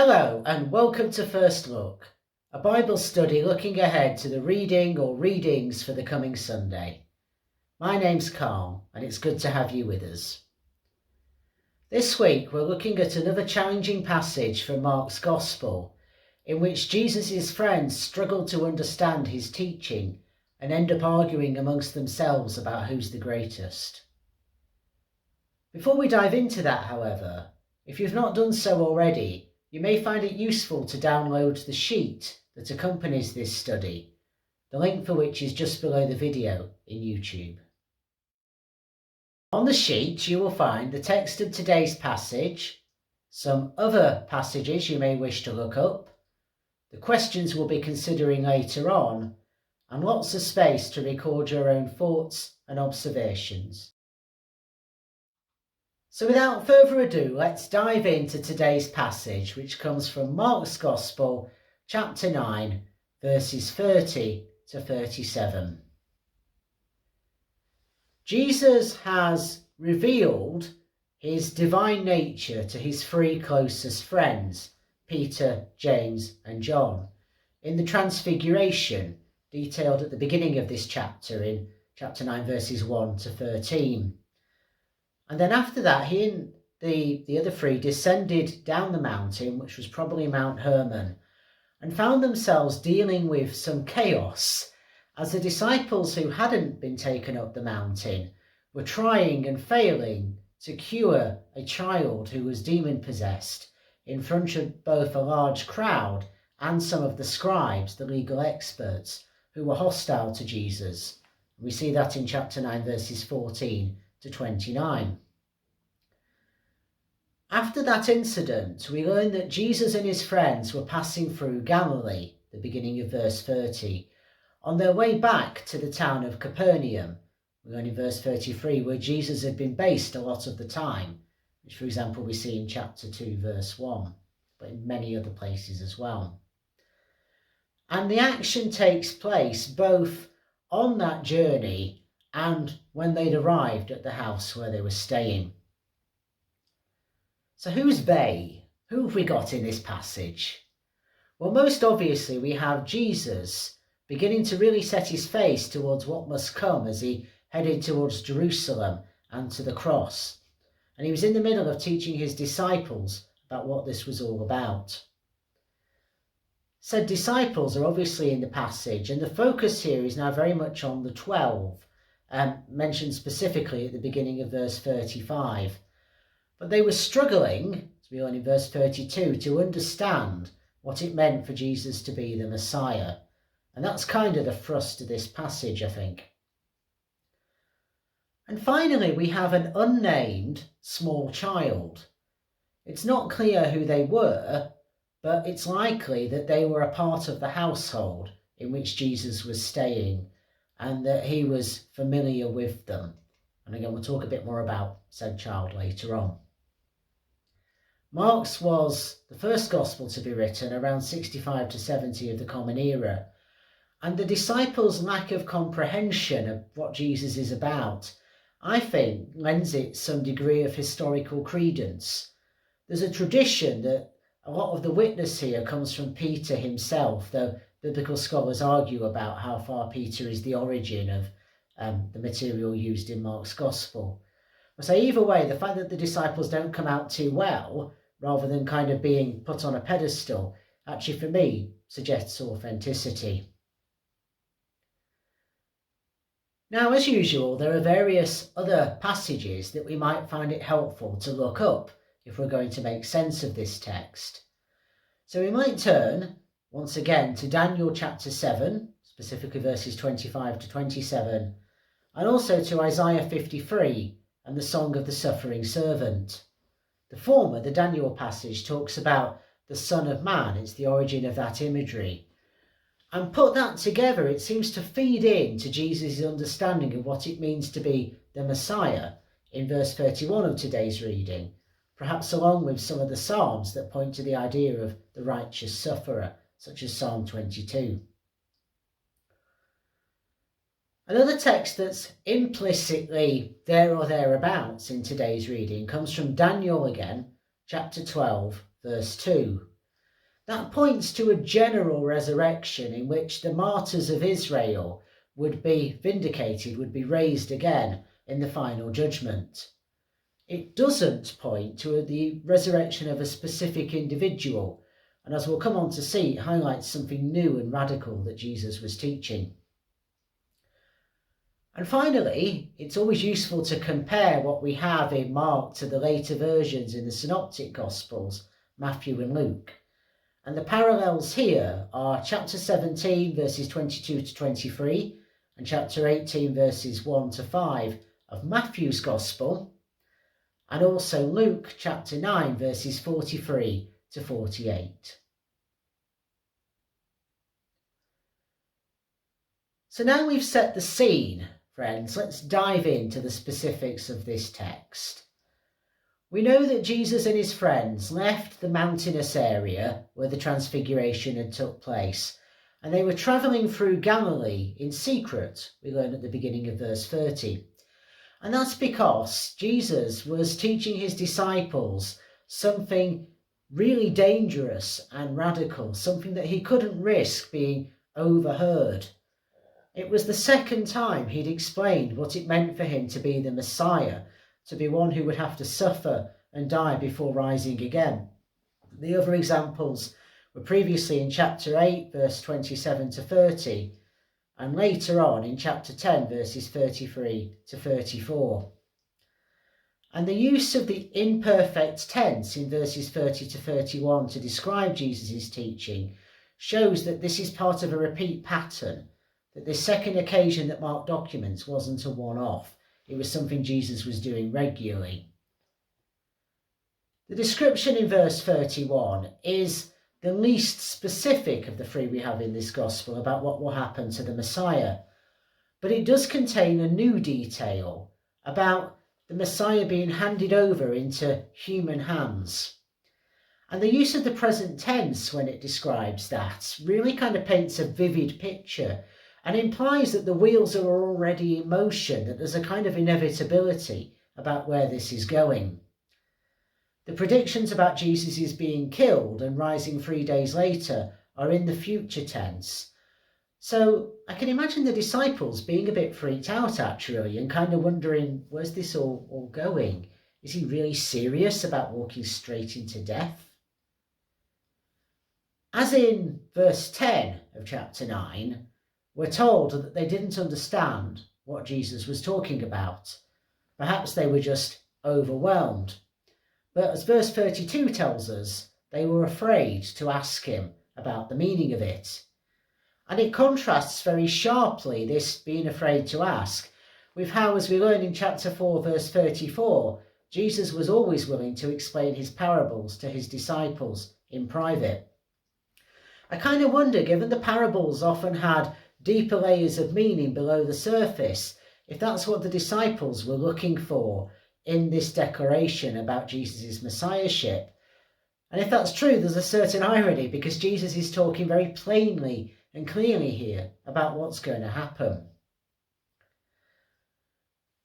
Hello and welcome to First Look, a Bible study looking ahead to the reading or readings for the coming Sunday. My name's Carl and it's good to have you with us. This week we're looking at another challenging passage from Mark's Gospel, in which Jesus' friends struggle to understand his teaching and end up arguing amongst themselves about who's the greatest. Before we dive into that, however, if you've not done so already, you may find it useful to download the sheet that accompanies this study, the link for which is just below the video in YouTube. On the sheet you will find the text of today's passage, some other passages you may wish to look up, the questions we'll be considering later on, and lots of space to record your own thoughts and observations. So without further ado, let's dive into today's passage, which comes from Mark's Gospel, chapter 9, verses 30 to 37. Jesus has revealed his divine nature to his three closest friends, Peter, James, and John, in the Transfiguration, detailed at the beginning of this chapter in chapter 9, verses 1 to 13. And then after that, he and the other three descended down the mountain, which was probably Mount Hermon, and found themselves dealing with some chaos as the disciples who hadn't been taken up the mountain were trying and failing to cure a child who was demon-possessed in front of both a large crowd and some of the scribes, the legal experts, who were hostile to Jesus. We see that in chapter 9, verses 14 to 29. After that incident, we learn that Jesus and his friends were passing through Galilee, the beginning of verse 30, on their way back to the town of Capernaum. We learn in verse 33 where Jesus had been based a lot of the time, which for example we see in chapter 2 verse 1, but in many other places as well. And the action takes place both on that journey and when they'd arrived at the house where they were staying. So who's they? Who have we got in this passage? Well, most obviously we have Jesus beginning to really set his face towards what must come as he headed towards Jerusalem and to the cross. And he was in the middle of teaching his disciples about what this was all about. Said disciples are obviously in the passage, and the focus here is now very much on the 12, mentioned specifically at the beginning of verse 35. But they were struggling, as we learn in verse 32, to understand what it meant for Jesus to be the Messiah. And that's kind of the thrust of this passage, I think. And finally, we have an unnamed small child. It's not clear who they were, but it's likely that they were a part of the household in which Jesus was staying and that he was familiar with them. And again, we'll talk a bit more about said child later on. Mark's was the first gospel to be written around 65 to 70 of the Common Era, and the disciples' lack of comprehension of what Jesus is about, I think, lends it some degree of historical credence. There's a tradition that a lot of the witness here comes from Peter himself, though biblical scholars argue about how far Peter is the origin of the material used in Mark's Gospel. So either way, the fact that the disciples don't come out too well, rather than kind of being put on a pedestal, actually for me suggests authenticity. Now, as usual, there are various other passages that we might find it helpful to look up if we're going to make sense of this text. So we might turn once again to Daniel chapter 7, specifically verses 25 to 27, and also to Isaiah 53 and the Song of the Suffering Servant. The former, the Daniel passage, talks about the Son of Man. It's the origin of that imagery. And put that together, it seems to feed into Jesus' understanding of what it means to be the Messiah in verse 31 of today's reading, perhaps along with some of the Psalms that point to the idea of the righteous sufferer, such as Psalm 22. Another text that's implicitly there or thereabouts in today's reading comes from Daniel again, chapter 12, verse 2. That points to a general resurrection in which the martyrs of Israel would be vindicated, would be raised again in the final judgment. It doesn't point to the resurrection of a specific individual, and as we'll come on to see, it highlights something new and radical that Jesus was teaching. And finally, it's always useful to compare what we have in Mark to the later versions in the Synoptic Gospels, Matthew and Luke. And the parallels here are chapter 17, verses 22 to 23, and chapter 18, verses 1 to 5 of Matthew's Gospel, and also Luke chapter 9, verses 43 to 48. So now we've set the scene, friends, let's dive into the specifics of this text. We know that Jesus and his friends left the mountainous area where the transfiguration had took place, and they were travelling through Galilee in secret, we learn at the beginning of verse 30. And that's because Jesus was teaching his disciples something really dangerous and radical, something that he couldn't risk being overheard. It was the second time he'd explained what it meant for him to be the Messiah, to be one who would have to suffer and die before rising again. The other examples were previously in chapter 8, verse 27 to 30, and later on in chapter 10, verses 33 to 34. And the use of the imperfect tense in verses 30 to 31 to describe Jesus' teaching shows that this is part of a repeat pattern, that this second occasion that Mark documents wasn't a one-off. It was something Jesus was doing regularly. The description in verse 31 is the least specific of the three we have in this gospel about what will happen to the Messiah. But it does contain a new detail about the Messiah being handed over into human hands. And the use of the present tense when it describes that really kind of paints a vivid picture and implies that the wheels are already in motion, that there's a kind of inevitability about where this is going. The predictions about Jesus' being killed and rising 3 days later are in the future tense. So I can imagine the disciples being a bit freaked out actually and kind of wondering, where's this all going? Is he really serious about walking straight into death? As in verse 10 of chapter 9, we're told that they didn't understand what Jesus was talking about. Perhaps they were just overwhelmed. But as verse 32 tells us, they were afraid to ask him about the meaning of it. And it contrasts very sharply, this being afraid to ask, with how, as we learn in chapter 4, verse 34, Jesus was always willing to explain his parables to his disciples in private. I kind of wonder, given the parables often had deeper layers of meaning below the surface, if that's what the disciples were looking for in this declaration about Jesus' messiahship. And if that's true, there's a certain irony because Jesus is talking very plainly and clearly here about what's going to happen.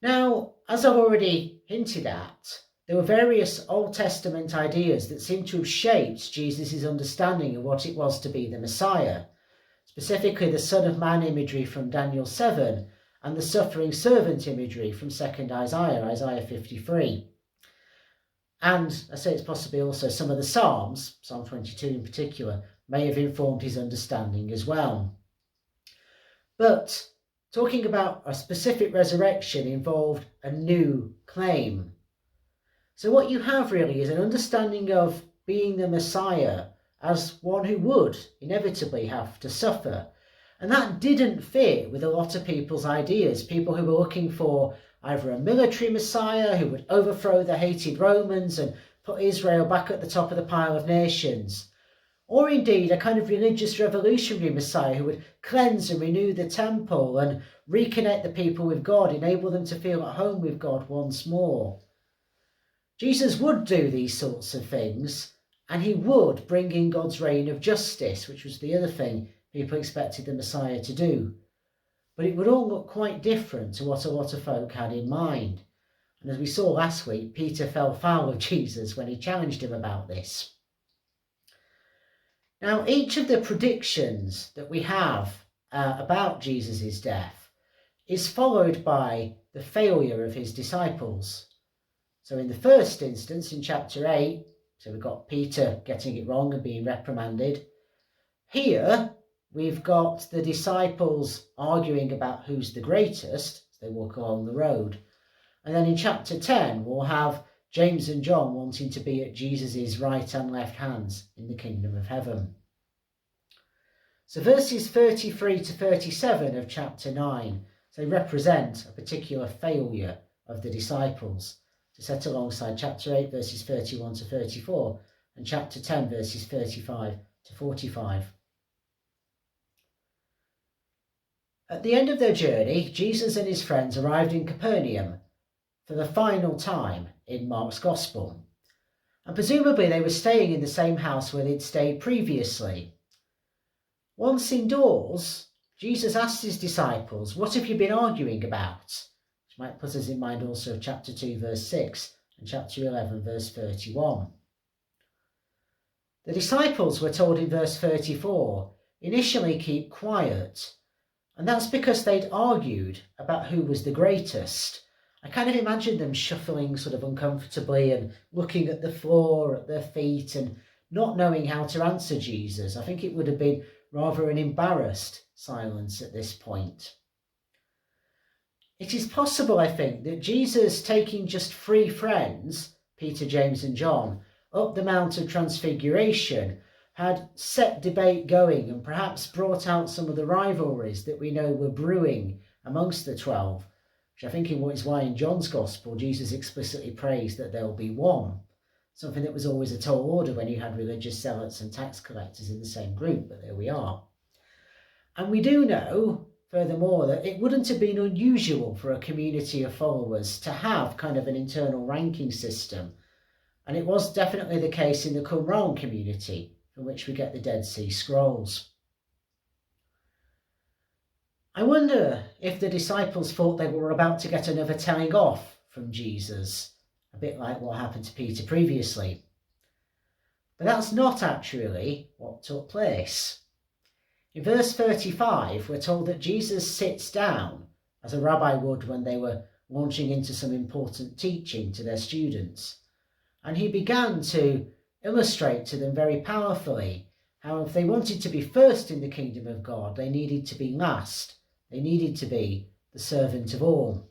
Now, as I've already hinted at, there were various Old Testament ideas that seem to have shaped Jesus' understanding of what it was to be the Messiah, specifically the Son of Man imagery from Daniel 7 and the suffering servant imagery from 2nd Isaiah, Isaiah 53. And I say it's possibly also some of the Psalms, Psalm 22 in particular, may have informed his understanding as well. But talking about a specific resurrection involved a new claim. So what you have really is an understanding of being the Messiah as one who would inevitably have to suffer. And that didn't fit with a lot of people's ideas, people who were looking for either a military Messiah who would overthrow the hated Romans and put Israel back at the top of the pile of nations, or indeed a kind of religious revolutionary Messiah who would cleanse and renew the temple and reconnect the people with God, enable them to feel at home with God once more. Jesus would do these sorts of things, and he would bring in God's reign of justice, which was the other thing people expected the Messiah to do. But it would all look quite different to what a lot of folk had in mind. And as we saw last week, Peter fell foul of Jesus when he challenged him about this. Now, each of the predictions that we have about Jesus' death is followed by the failure of his disciples. So in the first instance, in chapter 8, so we've got Peter getting it wrong and being reprimanded. Here, we've got the disciples arguing about who's the greatest as they walk along the road. And then in chapter 10, we'll have James and John wanting to be at Jesus' right and left hands in the kingdom of heaven. So verses 33 to 37 of chapter 9, they represent a particular failure of the disciples, to set alongside chapter 8 verses 31 to 34 and chapter 10 verses 35 to 45. At the end of their journey, Jesus and his friends arrived in Capernaum for the final time in Mark's Gospel. And presumably they were staying in the same house where they'd stayed previously. Once indoors, Jesus asked his disciples, "What have you been arguing about?" Which might put us in mind also of chapter 2 verse 6 and chapter 11 verse 31. The disciples were told in verse 34, initially keep quiet. And that's because they'd argued about who was the greatest. I kind of imagine them shuffling sort of uncomfortably and looking at the floor, at their feet, and not knowing how to answer Jesus. I think it would have been rather an embarrassed silence at this point. It is possible, I think, that Jesus, taking just 3 friends, Peter, James and John, up the Mount of Transfiguration, had set debate going and perhaps brought out some of the rivalries that we know were brewing amongst the 12, which I think is why in John's Gospel Jesus explicitly prays that there will be one, something that was always a tall order when you had religious zealots and tax collectors in the same group, but there we are. And we do know, furthermore, that it wouldn't have been unusual for a community of followers to have kind of an internal ranking system, and it was definitely the case in the Qumran community, from which we get the Dead Sea Scrolls. I wonder if the disciples thought they were about to get another telling off from Jesus, a bit like what happened to Peter previously. But that's not actually what took place. In verse 35, we're told that Jesus sits down, as a rabbi would when they were launching into some important teaching to their students, and he began to illustrate to them very powerfully how if they wanted to be first in the kingdom of God, they needed to be last. They needed to be the servant of all.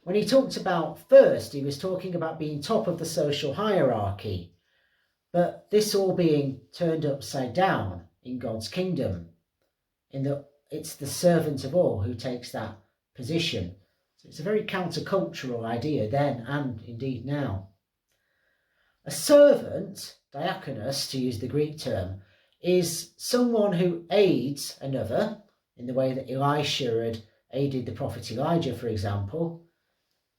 When he talked about first, he was talking about being top of the social hierarchy, but this all being turned upside down in God's kingdom, in that it's the servant of all who takes that position. So it's a very countercultural idea then and indeed now. A servant, diakonos to use the Greek term, is someone who aids another in the way that Elisha had aided the prophet Elijah, for example.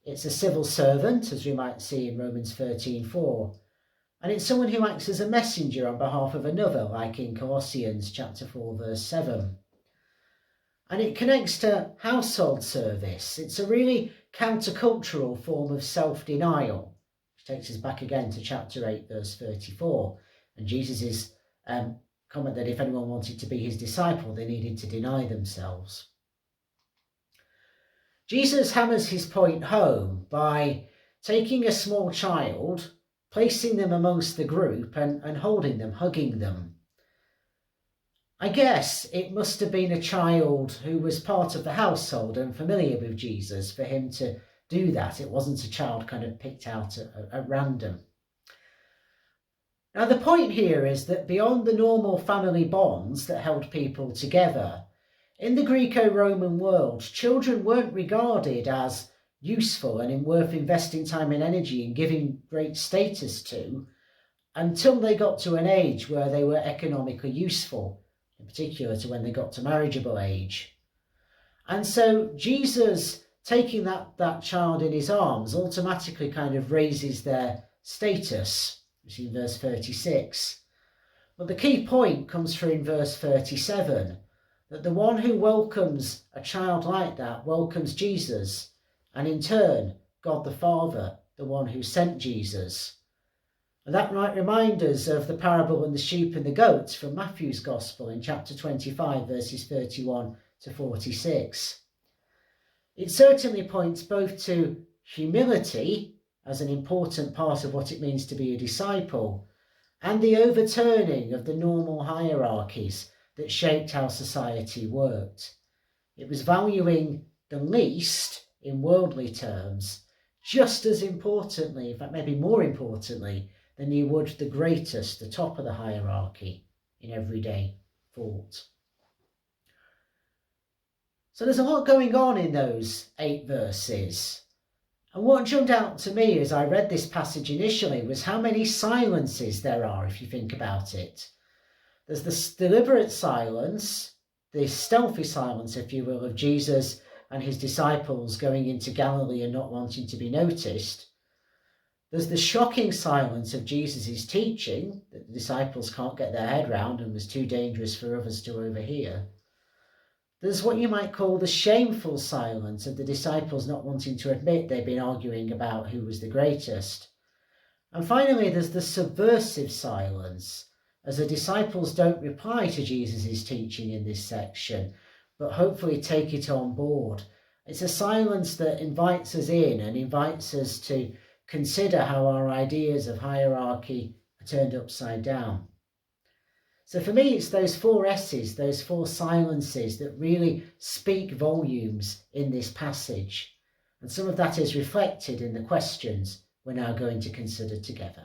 It's a civil servant, as we might see in Romans 13:4. And it's someone who acts as a messenger on behalf of another, like in Colossians chapter 4, verse 7. And it connects to household service. It's a really countercultural form of self-denial, which takes us back again to chapter 8, verse 34. And Jesus' comment that if anyone wanted to be his disciple, they needed to deny themselves. Jesus hammers his point home by taking a small child, placing them amongst the group and holding them, hugging them. I guess it must have been a child who was part of the household and familiar with Jesus for him to do that. It wasn't a child kind of picked out at random. Now the point here is that beyond the normal family bonds that held people together, in the Greco-Roman world, children weren't regarded as useful and worth investing time and energy and giving great status to until they got to an age where they were economically useful, in particular to when they got to marriageable age. And so Jesus taking that child in his arms automatically kind of raises their status, which is in verse 36. But the key point comes through in verse 37, that the one who welcomes a child like that welcomes Jesus, and in turn, God the Father, the one who sent Jesus. And that might remind us of the parable and the sheep and the goats from Matthew's Gospel in chapter 25, verses 31 to 46. It certainly points both to humility as an important part of what it means to be a disciple, and the overturning of the normal hierarchies that shaped how society worked. It was valuing the least in worldly terms just as importantly, in fact maybe more importantly, than you would the greatest, the top of the hierarchy in everyday thought. So there's a lot going on in those 8 verses. And what jumped out to me as I read this passage initially was how many silences there are, if you think about it. There's this deliberate silence, the stealthy silence, if you will, of Jesus and his disciples going into Galilee and not wanting to be noticed. There's the shocking silence of Jesus' teaching that the disciples can't get their head round and was too dangerous for others to overhear. There's what you might call the shameful silence of the disciples not wanting to admit they've been arguing about who was the greatest. And finally, there's the subversive silence, as the disciples don't reply to Jesus' teaching in this section, but hopefully take it on board. It's a silence that invites us in and invites us to consider how our ideas of hierarchy are turned upside down. So for me, it's those 4 S's, those 4 silences that really speak volumes in this passage. And some of that is reflected in the questions we're now going to consider together.